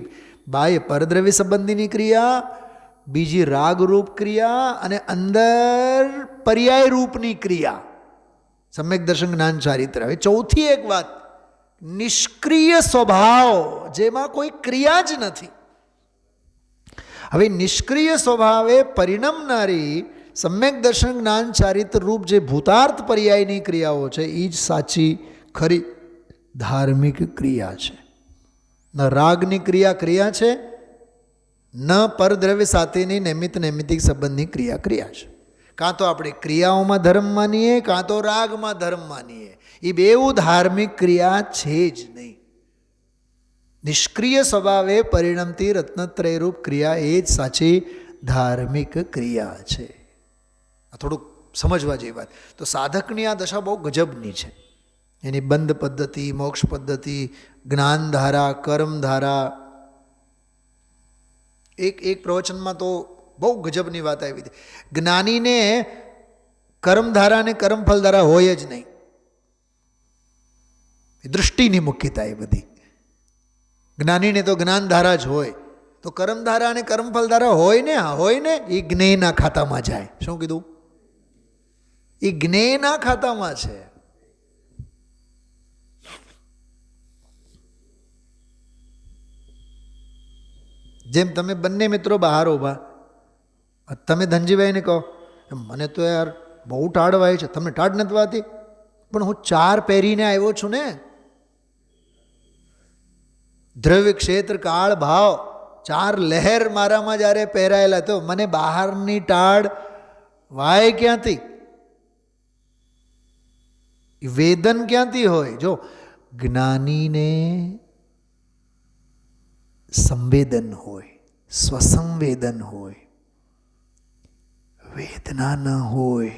બાહ્ય પરદ્રવ્ય સંબંધીની ક્રિયા, બીજી રાગરૂપ ક્રિયા અને અંદર પર્યાય રૂપની ક્રિયા, સમ્યક દર્શન જ્ઞાન ચારિત્ર. હવે ચોથી એક વાત નિષ્ક્રિય સ્વભાવ, જેમાં કોઈ ક્રિયા જ નથી. હવે નિષ્ક્રિય સ્વભાવે પરિણમનારી સમ્યક દર્શન જ્ઞાન ચારિત્ર રૂપ જે ભૂતાર્થ પર્યાયની ક્રિયાઓ છે એ જ સાચી ખરી ધાર્મિક ક્રિયા છે. ન રાગની ક્રિયા છે, ન પરદ્રવ્ય સાથેની નૈમિત્તિક સંબંધની ક્રિયા છે. કાં તો આપણે ક્રિયાઓમાં ધર્મ માનીએ, કાં તો રાગમાં ધર્મ માનીએ. એ બેઉ ધાર્મિક ક્રિયા છે જ નહીં. નિષ્ક્રિય સ્વભાવે પરિણમતી રત્નત્રયરૂપ ક્રિયા એ જ સાચી ધાર્મિક ક્રિયા છે. આ થોડુંક સમજવા જેવી વાત. તો સાધકની આ દશા બહુ ગજબની છે. એની બંધ પદ્ધતિ, મોક્ષ પદ્ધતિ, જ્ઞાનધારા, કર્મધારા. એક પ્રવચનમાં તો બહુ ગજબની વાત આવી હતી. જ્ઞાનીને કર્મધારા અને કર્મફલધારા હોય જ નહીં. દૃષ્ટિની મુખ્યતા એ બધી. જ્ઞાનીને તો જ્ઞાનધારા જ હોય. તો કર્મધારા અને કર્મફલધારા હોય ને એ જ્ઞેયના ખાતામાં જાય. શું કીધું? એ જ્ઞેયના ખાતામાં છે. જેમ તમે બંને મિત્રો બહાર ઊભા, તમે ધનજીભાઈને કહો મને તો યાર બહુ ટાઢ વાય છે. તમને ટાઢ નથી વાતી? પણ હું 4 પહેરીને આવ્યો છું ને. દ્રવ્ય ક્ષેત્ર કાળ ભાવ 4 લહેર મારામાં જ્યારે પહેરાયેલા, તો મને બહારની ટાઢ વાય ક્યાંથી? વેદન ક્યાંથી હોય? જો જ્ઞાનીને સંવેદન હોય, સ્વસંવેદન હોય, વેદના ન હોય.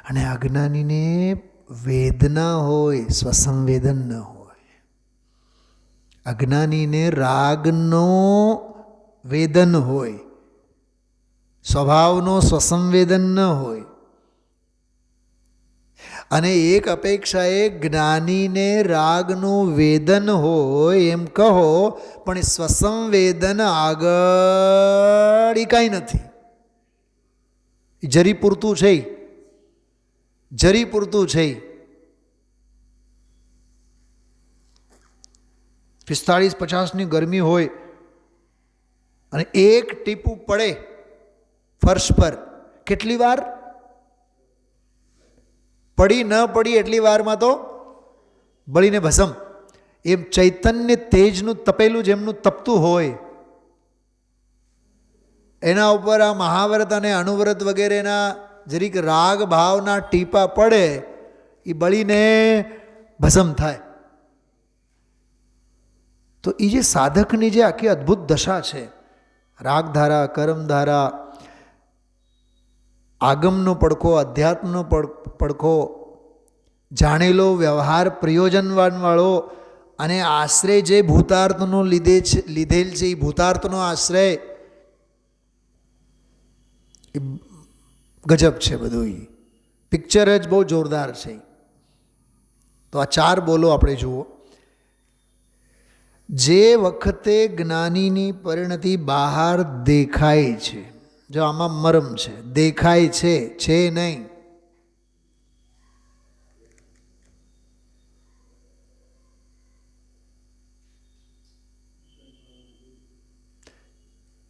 અને અજ્ઞાનીને વેદના હોય, સ્વસંવેદન ન હોય. અજ્ઞાનીને રાગનો વેદન હોય, સ્વભાવનો સ્વસંવેદન ન હોય. અને એક અપેક્ષાએ જ્ઞાનીને રાગનું વેદન હોય એમ કહો, પણ સ્વસંવેદન આગળ કાંઈ નથી. જરી પૂરતું છે, જરી પૂરતું છે. 45-50ની ગરમી હોય અને એક ટીપું પડે ફર્શ પર, કેટલી વાર પડી ન પડી એટલી વારમાં તો બળીને ભસમ. એમ ચૈતન્ય તેજનું તપેલું જેમનું તપતું હોય, એના ઉપર આ મહાવ્રત અને અનુવ્રત વગેરેના જરીક રાગ ભાવના ટીપા પડે, એ બળીને ભસમ થાય. તો એ જે સાધકની જે આખી અદ્ભુત દશા છે, રાગધારા, કર્મધારા, આગમનો પડખો, અધ્યાત્મનો પડખો, જાણેલો વ્યવહાર પ્રયોજનવાળો, અને આશ્રય જે ભૂતાર્થનો લીધેલ છે, એ ભૂતાર્થનો આશ્રય એ ગજબ છે. બધું પિક્ચર જ બહુ જોરદાર છે. તો આ 4 બોલો આપણે જુઓ. જે વખતે જ્ઞાનીની પરિણતિ બહાર દેખાય છે, જો આમાં મરમ છે, દેખાય છે નહીં.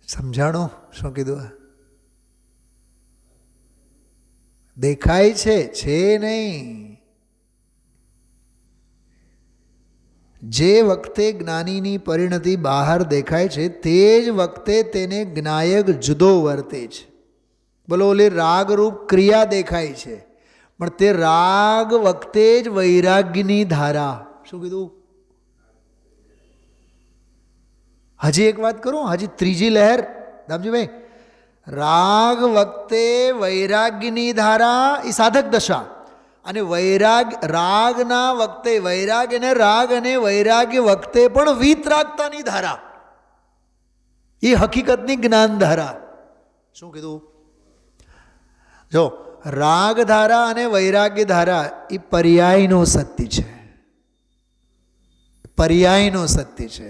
સમજાણો શું કીધું? દેખાય છે નહીં. જે વખતે જ્ઞાનીની પરિણતિ બહાર દેખાય છે, તે જ વખતે તેને જ્ઞાયક જુદો વર્તે છે. બોલો, ઓલી રાગરૂપ ક્રિયા દેખાય છે, પણ તે રાગ વખતે જ વૈરાગ્યની ધારા. શું કીધું? હજી એક વાત કરું, હજી ત્રીજી લહેર દામજીભાઈ. રાગ વખતે વૈરાગ્યની ધારા એ સાધક દશા, અને રાગના વખતે રાગ અને વૈરાગ્ય વખતે પણ વિતરાગતાની ધારા, એ હકીકતની જ્ઞાન ધારા. શું કીધું? જો રાગ ધારા અને વૈરાગ્ય ધારા એ પર્યાયનો સત્ય છે, પર્યાયનો સત્ય છે.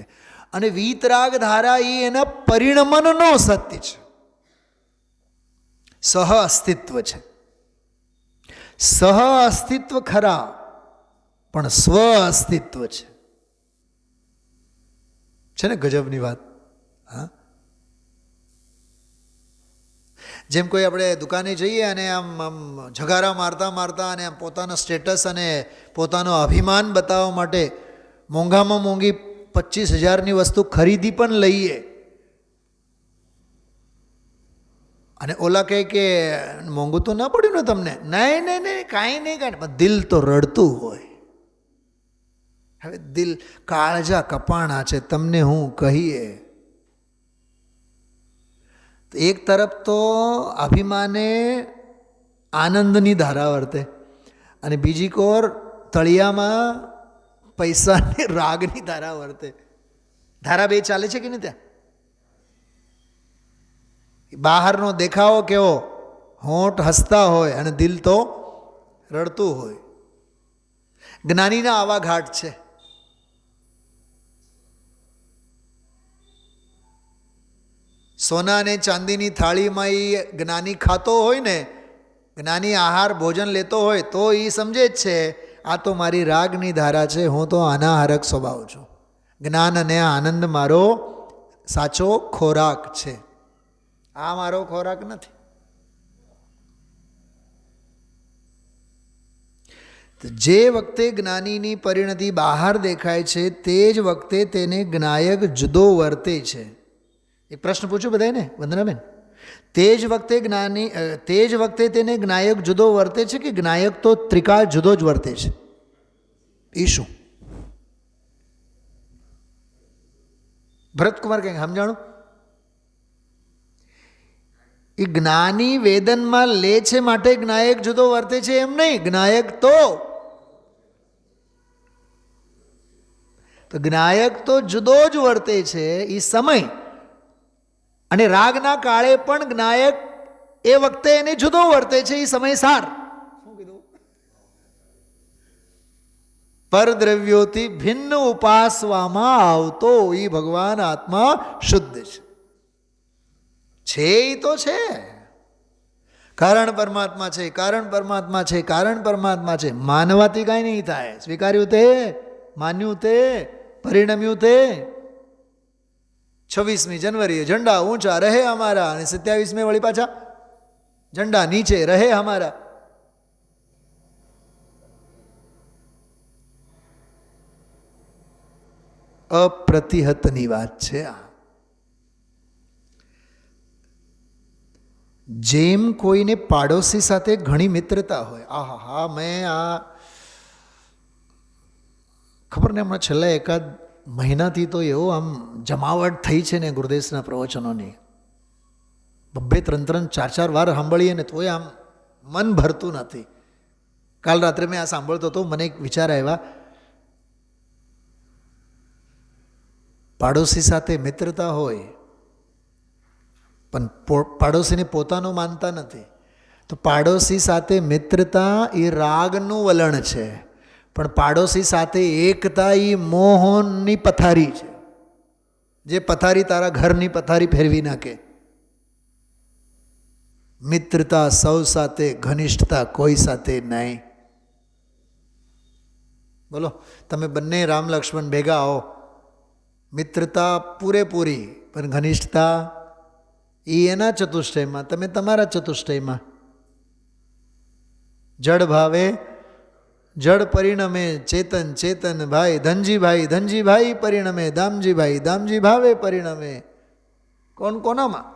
અને વીતરાગ ધારા એ એના પરિણમનનો સત્ય છે, સહ અસ્તિત્વ છે. સહ અસ્તિત્વ ખરા, પણ સ્વ અસ્તિત્વ છે ને ગજબની વાત. હા, જેમ કોઈ આપણે દુકાને જઈએ અને આમ ઝઘારા મારતા મારતા અને આમ પોતાના સ્ટેટસ અને પોતાનો અભિમાન બતાવવા માટે મોંઘામાં મોંઘી 25,000ની વસ્તુ ખરીદી પણ લઈએ અને ઓલા કહે કે મોંઘું તો ના પડ્યું ને તમને, નહીં નહીં નહીં કાંઈ નહીં કાંઈ, પણ દિલ તો રડતું હોય. હવે દિલ કાળજા કપાણા છે તમને હું કહીએ. એક તરફ તો અભિમાને આનંદની ધારા વર્તે અને બીજી કોર તળિયામાં પૈસાની રાગની ધારા વર્તે. ધારા બે ચાલે છે કે નહીં? ત્યાં બહારનો દેખાવો કેવો, હોઠ હસતા હોય અને દિલ તો રડતું હોય. જ્ઞાનીના આવા ઘાટ છે. સોના અને ચાંદીની થાળીમાં એ જ્ઞાની ખાતો હોય ને, જ્ઞાની આહાર ભોજન લેતો હોય તો એ સમજે જ છે આ તો મારી રાગની ધારા છે, હું તો અનાહારક સ્વભાવ છું. જ્ઞાન અને આનંદ મારો સાચો ખોરાક છે, આ મારો ખોરાક નથી. જે વખતે જ્ઞાનીની પરિણતિ બહાર દેખાય છે તે જ વખતે તેને જ્ઞાયક જુદો વર્તે છે. એક પ્રશ્ન પૂછું બધાને વંદનાબેન, તે જ વખતે તેને જ્ઞાયક જુદો વર્તે છે કે જ્ઞાયક તો ત્રિકાળ જુદો જ વર્તે છે? એ શું? ભરતકુમાર કંઈક સમજાણું? એ જ્ઞાની વેદનમાં લે છે માટે જ્ઞાયક જુદો વર્તે છે એમ નહીં. જ્ઞાયક તો જ્ઞાયક તો જુદો જ વર્તે છે એ સમય અને રાગના કાળે પણ જ્ઞાયક એ વખતે એને જુદો વર્તે છે એ સમય સાર. શું કીધું? પરદ્રવ્યોથી ભિન્ન ઉપાસવામાં આવતો એ ભગવાન આત્મા શુદ્ધ છે. એ તો છે કારણ પરમાત્મા છે, કારણ પરમાત્મા છે, કારણ પરમાત્મા છે. માનવાથી કાંઈ નહીં થાય. સ્વીકાર્યું તે, માન્યું તે, પરિણમ્યું તે. 26મી જાન્યુઆરીએ ઝંડા ઊંચા રહે અમારા અને 27મી વળી પાછા ઝંડા નીચે રહે અમારા. અપ્રતિહતની વાત છે આ. જેમ કોઈને પાડોશી સાથે ઘણી મિત્રતા હોય. આહા હા, મેં આ ખબર ને હમણાં છેલ્લા એકાદ મહિનાથી તો એવો આમ જમાવટ થઈ છે ને ગુરુદેવના પ્રવચનોની, 2-3 4 વાર સાંભળીએ ને તોય આમ મન ભરતું નથી. કાલ રાત્રે મેં આ સાંભળતો હતો, મને એક વિચાર આવ્યા, પાડોશી સાથે મિત્રતા હોય પણ પાડોશીને પોતાનો માનતા નથી, તો પાડોશી સાથે મિત્રતા એ રાગનું વલણ છે, પણ પાડોશી સાથે એકતા એ મોહનની પથારી છે, જે પથારી તારા ઘરની પથારી ફેરવી નાખે. મિત્રતા સૌ સાથે, ઘનિષ્ઠતા કોઈ સાથે નહીં. બોલો, તમે બંને રામ લક્ષ્મણ ભેગા આવો, મિત્રતા પૂરેપૂરી, પણ ઘનિષ્ઠતા એ એના ચતુષ્ટયમાં, તમે તમારા ચતુષ્ટયમાં. જડ ભાવે જડ પરિણમે ચેતન, ચેતન ભાઈ ધનજીભાઈ, ધનજીભાઈ પરિણમે દામજીભાઈ, દામજી ભાવે પરિણમે. કોણ કોનામાં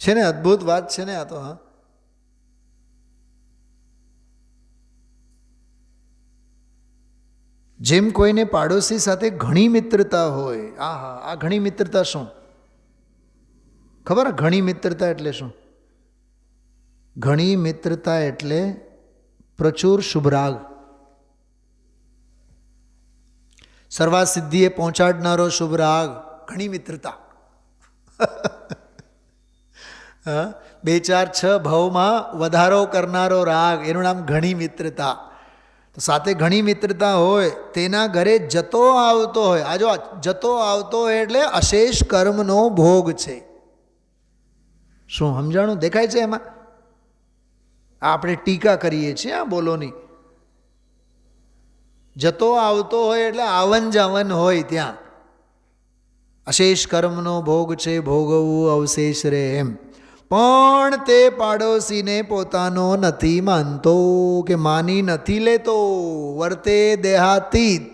છે ને? અદ્ભુત વાત છે ને આ તો. હા, જેમ કોઈને પાડોશી સાથે ઘણી મિત્રતા હોય. આહા, આ ઘણી મિત્રતા શું ખબર? ઘણી મિત્રતા એટલે શું? ઘણી મિત્રતા એટલે પ્રચુર શુભરાગ, સર્વાસિદ્ધિએ પહોંચાડનારો શુભરાગ, ઘણી મિત્રતા. 2 4 6 ભાવમાં વધારો કરનારો રાગ, એનું નામ ઘણી મિત્રતા. તો સાથે ઘણી મિત્રતા હોય, તેના ઘરે જતો આવતો હોય. આ જો જતો આવતો હોય એટલે અશેષ કર્મનો ભોગ છે. શું સમજાણું? દેખાય છે એમાં? આપણે ટીકા કરીએ છીએ આ બોલોની. જતો આવતો હોય એટલે આવન જાવન હોય ત્યાં. અશેષ કર્મનો ભોગ છે ભોગવવું અવશેષ રે એમ. પણ તે પાડોશીને પોતાનો નથી માનતો કે માની નથી લેતો. વર્તે દેહાતીત.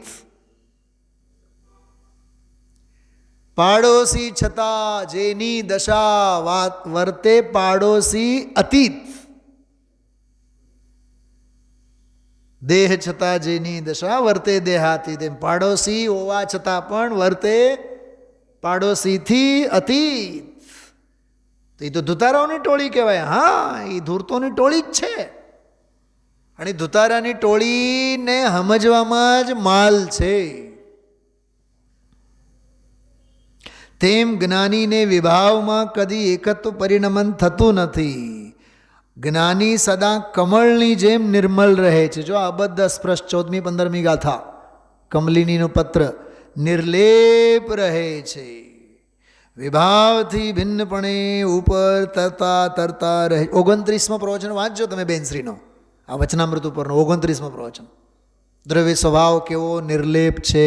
પાડોશી છતાં જેની દશા વર્તે પાડોશી અતીત. દેહ છતાં જેની દશા વર્તે દેહાતીત. એમ પાડોશી હોવા છતાં પણ વર્તે પાડોશીથી અતીત. તો એ તો ધુતારાઓની ટોળી કહેવાય. હા, એ ધૂર્તોની ટોળી જ છે. અને ધુતારાની ટોળીને સમજવામાં જ માલ છે. તેમ જ્ઞાનીને વિભાવમાં કદી એકત્વ પરિણમન થતું નથી. જ્ઞાની સદા કમળની જેમ નિર્મલ રહે છે. જો અબદ્ધ સ્પૃષ્ટ 14મી 15મી ગાથા કમલિનીનો પત્ર. નિર્લેપ રહે છે. વિભાવથી ભિન્નપણે ઉપર તરતા તરતા રહે. 29મો પ્રવચન વાંચજો તમે બેનશ્રીનો, આ વચનામૃત ઉપરનો 29મો પ્રવચન. દ્રવ્ય સ્વભાવ કેવો નિર્લેપ છે,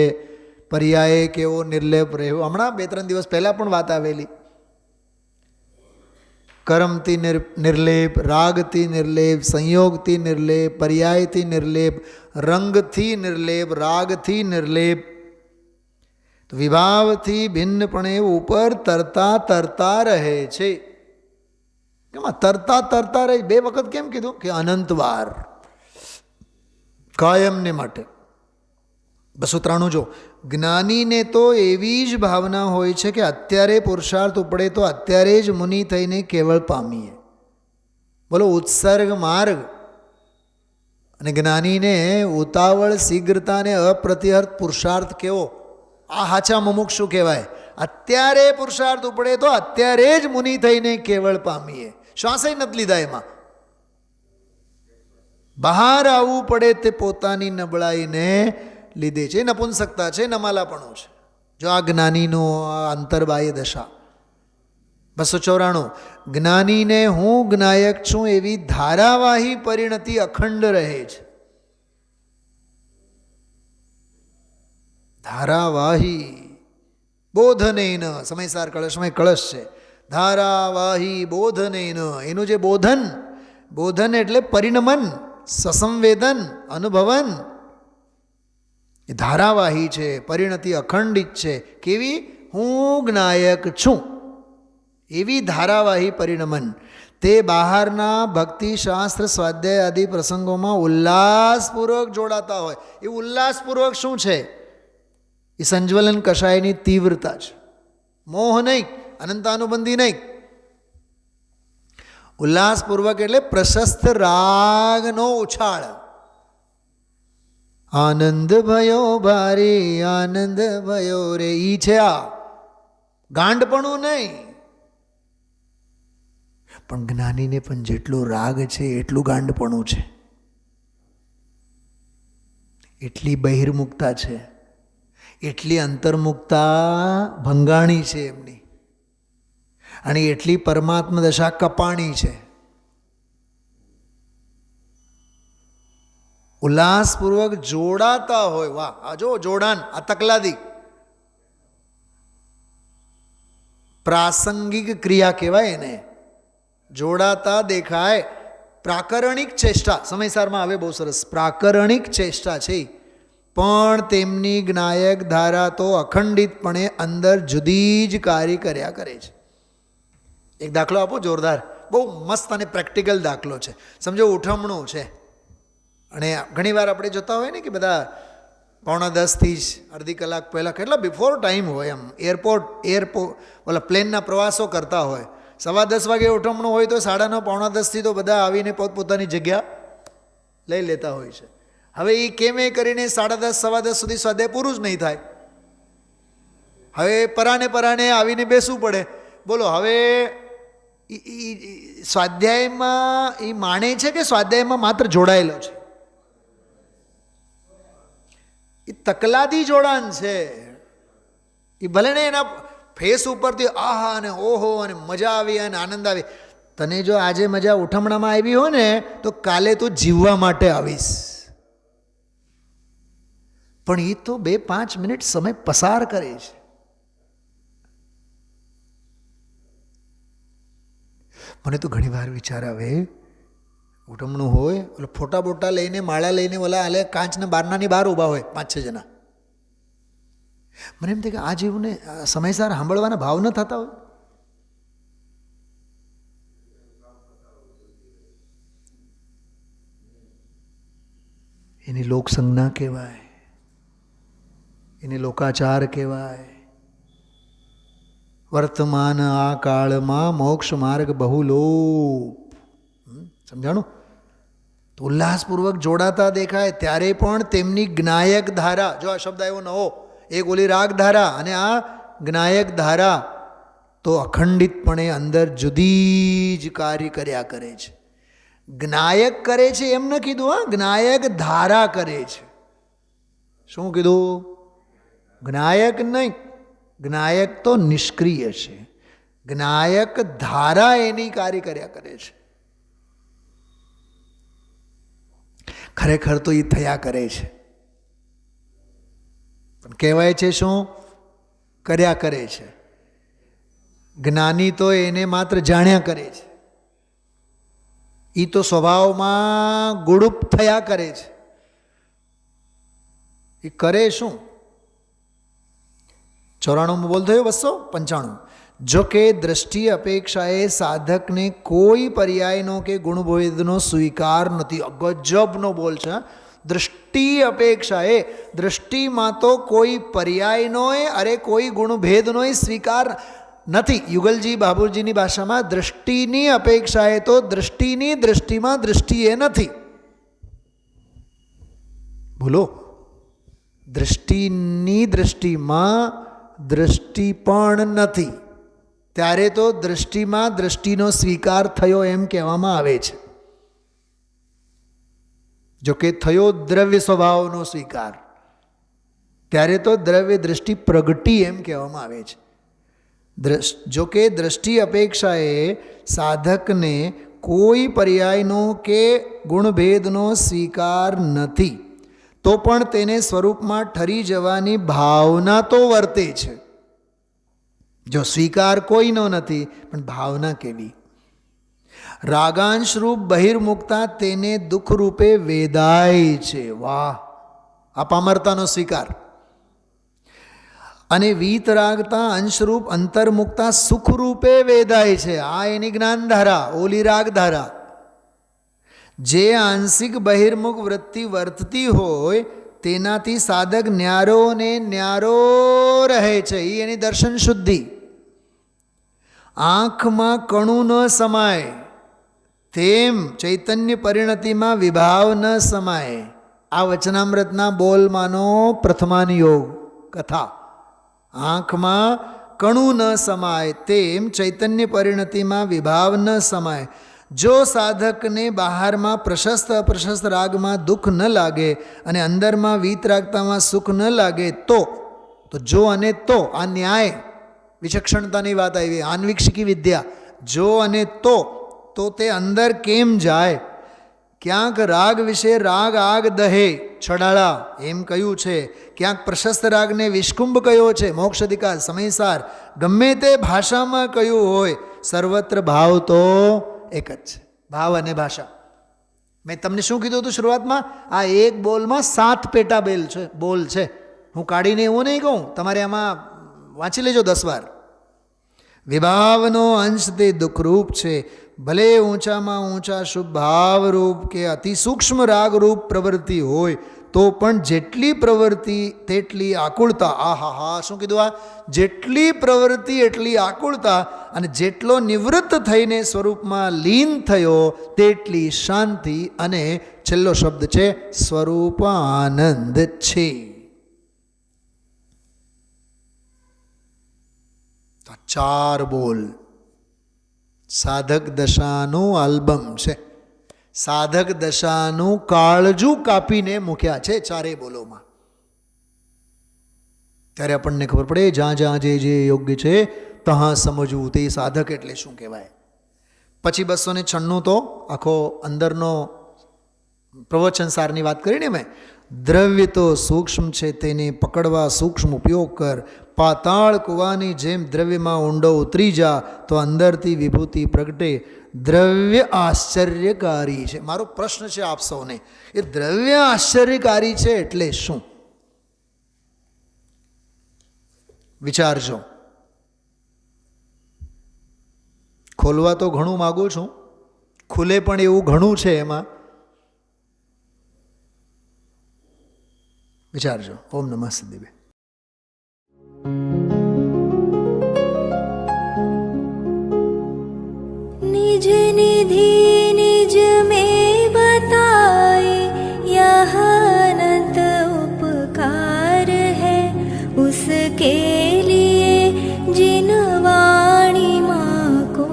પર્યાય કેવો નિર્લેપ રહ્યો. હમણાં 2-3 દિવસ પહેલાં પણ વાત આવેલી. કર્મથી નિર્લેપ, રાગથી નિર્લેપ, સંયોગથી નિર્લેપ, પર્યાયથી નિર્લેપ, રંગથી નિર્લેપ, રાગથી નિર્લેપ. તો વિભાવથી ભિન્નપણે ઉપર તરતા તરતા રહે છે. કેમાં તરતા તરતા રહે? 2 વખત કેમ કીધું? કે અનંતવાર, કાયમને માટે. 293 જો. જ્ઞાનીને તો એવી જ ભાવના હોય છે કે અત્યારે પુરુષાર્થ ઉપડે તો અત્યારે જ મુનિ થઈને કેવળ પામીએ. બોલો, ઉત્સર્ગ માર્ગ. અને જ્ઞાનીને ઉતાવળ, શીઘ્રતા અને અપ્રતિહત પુરુષાર્થ કેવો? આ હાચા મુમુક્ષુ કહેવાય. અત્યારે પુરુષાર્થ ઉપડે તો અત્યારે જ મુનિ થઈને કેવળ પામીએ. શ્વાસે નથી લીધા એમાં. બહાર આવવું પડે તે પોતાની નબળાઈને લીધે છે. નપુંસકતા છે, નમાલાપણું છે. જો આ જ્ઞાનીનો અંતર્બાહ્ય દશા. 294. જ્ઞાનીને હું જ્ઞાયક છું એવી ધારાવાહી પરિણતિ અખંડ રહે છે. ધારાવાહી બોધનેન. સમયસાર કળશમાં કળશ છે. ધારાવાહી બોધનેન. એનું જે બોધન, બોધન એટલે પરિણમન, સસંવેદન, અનુભવન, એ ધારાવાહી છે. પરિણતિ અખંડિત છે. કેવી? હું જ્ઞાયક છું એવી ધારાવાહી પરિણમન. તે બહારના ભક્તિશાસ્ત્ર, સ્વાધ્યાય આદિ પ્રસંગોમાં ઉલ્લાસપૂર્વક જોડાતા હોય. એ ઉલ્લાસપૂર્વક શું છે? એ સંજ્વલન કષાયની તીવ્રતા છે. મોહ નહીં, અનંતાનુબંધી નહીં. ઉલ્લાસપૂર્વક એટલે પ્રશસ્ત રાગનો ઉછાળ. આનંદ ભયો ભારે, આનંદ ભયો રે. ઈ છે આ ગાંડપણું નહીં. પણ જ્ઞાનીને પણ જેટલો રાગ છે એટલું ગાંડપણું છે, એટલી બહિર્મુક્તા છે, એટલી અંતર્મુક્તા ભંગાણી છે એમની, અને એટલી પરમાત્મા દશા કપાણી છે. ઉલ્લાસપૂર્વક જોડાતા હોય. વાહ, આ જો જોડાણ, આ તકલાદી પ્રાસંગિક ક્રિયા કહેવાય એને. જોડાતા દેખાય. પ્રાકરણિક ચેષ્ટા સમયસારમાં આવે, બહુ સરસ. પ્રાકરણિક ચેષ્ટા છે, પણ તેમની જ્ઞાયક ધારા તો અખંડિતપણે અંદર જુદી જ કાર્ય કર્યા કરે છે. એક દાખલો આપો જોરદાર, બહુ મસ્ત અને પ્રેક્ટિકલ દાખલો છે. સમજો ઉઠમણું છે, અને ઘણીવાર આપણે જોતા હોય ને કે બધા 9:45 જ અડધી કલાક પહેલાં, કેટલા બિફોર ટાઈમ હોય, એમ એરપોર્ટ ઓલા પ્લેનના પ્રવાસો કરતા હોય. 10:15 વાગે ઉઠમણું હોય તો 9:30 9:45 તો બધા આવીને પોતપોતાની જગ્યા લઈ લેતા હોય છે. હવે એ કેમે કરીને 10:30 10:15 સુધી સ્વાધ્યાય પૂરું જ નહીં થાય. હવે પરાણે આવીને બેસવું પડે. બોલો, હવે સ્વાધ્યાયમાં એ માણે છે કે સ્વાધ્યાયમાં માત્ર જોડાયેલો છે? એ તકલાદી જોડાણ છે. એ ભલે ને એના ફેસ ઉપરથી આહા અને ઓહો અને મજા આવી અને આનંદ આવી, તને જો આજે મજા ઉઠમણામાં આવી હોય ને તો કાલે તું જીવવા માટે આવીશ. પણ એ તો 2-5 મિનિટ સમય પસાર કરે છે. મને તો ઘણી વાર વિચાર આવે, ઉઠમણું હોય એટલે ફોટા બોટા લઈને માળા લઈને ઓલા હાલે કાચના બારનાની બહાર ઊભા હોય 5-6 જણા. મને એમ થાય કે આ જીવને સમયસર સાંભળવાના ભાવ ન થતા હોય. એની લોકસંજ્ઞા કહેવાય, એને લોકાચાર કહેવાય. વર્તમાન આ કાળમાં મોક્ષ માર્ગ બહુલોપ. સમજાણું? તો ઉલ્લાસપૂર્વક જોડાતા દેખાય ત્યારે પણ તેમની જ્ઞાયક ધારા, જો આ શબ્દ આવ્યો નવો, એક ઓલી રાગ ધારા અને આ જ્ઞાયક ધારા, તો અખંડિતપણે અંદર જુદી જ કાર્ય કર્યા કરે છે. જ્ઞાયક કરે છે એમ ન કીધું, હા, જ્ઞાયક ધારા કરે છે. શું કીધું? જ્ઞાયક નહીં, જ્ઞાયક તો નિષ્ક્રિય છે. જ્ઞાયક ધારા એની કાર્ય કર્યા કરે છે. ખરેખર તો એ થયા કરે છે, પણ કહેવાય છે શું? કર્યા કરે છે. જ્ઞાની તો એને માત્ર જાણ્યા કરે છે. એ તો સ્વભાવમાં ગુડુપ થયા કરે છે. એ કરે શું? 94 બોલ થયો 295. જો કે દ્રષ્ટિ અપેક્ષાએ સાધકને કોઈ પર્યાયનો કે ગુણભેદનો સ્વીકાર નથી. ગજબનો બોલ છે. દ્રષ્ટિ અપેક્ષાએ, દ્રષ્ટિમાં તો કોઈ પર્યાયનોય અરે કોઈ ગુણભેદનોય સ્વીકાર નથી. યુગલજી બાબુજીની ભાષામાં દ્રષ્ટિની અપેક્ષાએ તો દ્રષ્ટિની દ્રષ્ટિમાં દ્રષ્ટિએ નથી. બોલો, દ્રષ્ટિની દ્રષ્ટિમાં દ્રષ્ટિ પણ નથી, ત્યારે તો દ્રષ્ટિમાં દ્રષ્ટિનો સ્વીકાર થયો એમ કહેવામાં આવે છે. જો કે થયો દ્રવ્ય સ્વભાવનો સ્વીકાર, ત્યારે તો દ્રવ્ય દ્રષ્ટિ પ્રગટી એમ કહેવામાં આવે છે. જો કે દ્રષ્ટિ અપેક્ષાએ સાધકને કોઈ પર્યાયનો કે ગુણભેદનો સ્વીકાર નથી, તો પણ તેને સ્વરૂપમાં ઠરી જવાની ભાવના તો વર્તે છે. જો સ્વીકાર કોઈનો નથી, પણ ભાવના કેવી? રાગાંશ રૂપ બહિર્મુક્તા તેને દુઃખરૂપે વેદાય છે. વાહ! આ પામરતાનો સ્વીકાર. અને વીતરાગતા અંશરૂપ અંતર્મુક્તા સુખરૂપે વેદાય છે. આ એની જ્ઞાનધારા, ઓલી રાગધારા. જે આંશિક બહિર્મુખ વૃત્તિ વર્તતી હોય તેનાથી સાધક ન્યારો ને ન્યારો રહે છે. એ એની દર્શન શુદ્ધિ. આંખમાં કણું ન સમાય તેમ ચૈતન્ય પરિણતિમાં વિભાવ ન સમાય. આ વચનામૃતના બોલમાંનો પ્રથમાનિયોગ કથા. આંખમાં કણું ન સમાય તેમ ચૈતન્ય પરિણતિમાં વિભાવ ન સમાય. જો સાધકને બહારમાં પ્રશસ્ત અપ્રશસ્ત રાગમાં દુઃખ ન લાગે અને અંદરમાં વીતરાગતામાં સુખ ન લાગે તો જો અને તો, આ ન્યાય વિચક્ષણતાની વાત આવી, આન્વિક્ષિકી વિદ્યા. જો અને તો તે અંદર કેમ જાય? ક્યાંક રાગ વિશે રાગ આગ દહે છડાળા એમ કહ્યું છે, ક્યાંક પ્રશસ્ત રાગને વિષ્કુંભ કહ્યો છે, મોક્ષધિકાર સમયસાર, ગમે તે ભાષામાં કહ્યું હોય, સર્વત્ર ભાવ તો એક જ છે. ભાવ અને ભાષા. મેં તમને શું કીધું હતું શરૂઆતમાં? આ એક બોલમાં 7 પેટા બોલ છે. હું કાઢીને એવું નહીં કહું, તમારે આમાં વાંચી લેજો 10 વાર. વિભાવનો અંશ તે દુઃખરૂપ છે, ભલે ઊંચામાં ઊંચા શુભ ભાવરૂપ કે અતિ સૂક્ષ્મ રાગરૂપ પ્રવૃત્તિ હોય તો પણ જેટલી પ્રવૃત્તિ તેટલી આકુળતા. આહા, શું કીધું? આ જેટલી પ્રવૃત્તિ એટલી આકુળતા, અને જેટલો નિવૃત્ત થઈને સ્વરૂપમાં લીન થયો તેટલી શાંતિ, અને છેલ્લો શબ્દ છે સ્વરૂપ આનંદ છે. 4 બોલ સાધક દશાનું આલ્બમ છે. સાધક દશાનું કાળજું કાપીને મૂક્યા છે 4 બોલોમાં. ત્યારે આપણને ખબર પડે, જ્યાં જ્યાં જે યોગ્ય છે ત્યાં સમજવું. તે સાધક એટલે શું કહેવાય? પછી 296 તો આખો અંદરનો પ્રવચન સારની વાત કરીને મેં, દ્રવ્ય તો સૂક્ષ્મ છે તેને પકડવા સૂક્ષ્મ ઉપયોગ કર, પાતાળ કૂવાની જેમ દ્રવ્યમાં ઊંડો ઉતરી જા તો અંદરથી વિભૂતિ પ્રગટે. દ્રવ્ય આશ્ચર્યકારી છે. મારો પ્રશ્ન છે આપ સૌને, એ દ્રવ્ય આશ્ચર્યકારી છે એટલે શું? વિચારજો. ખોલવા તો ઘણું માગું છું, ખુલે પણ એવું ઘણું છે એમાં. વિચારજો. ઓમ નમઃ સિદ્ધિવે. निज निधि निज में बताए यह अनंत उपकार है, उसके लिए जिन वाणी माँ को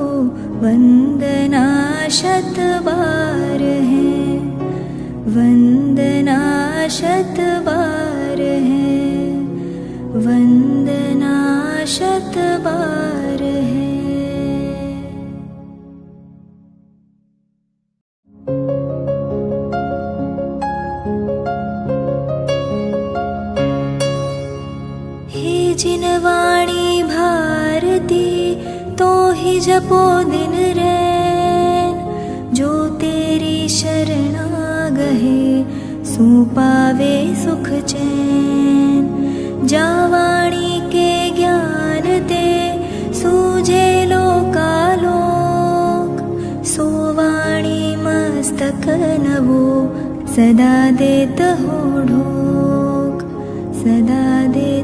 वंदना शत बार है, वंदना शत बार है, वंदना शत बार है. जिन वाणी भारती तो ही जपो दिन रैन, जो तेरी शरणा गहे सो पावे सुख चैन. जा वाणी के ज्ञान दे सूझे लोकालोक, सो वाणी मस्तक नवो सदा देत हो ढोक, सदा देत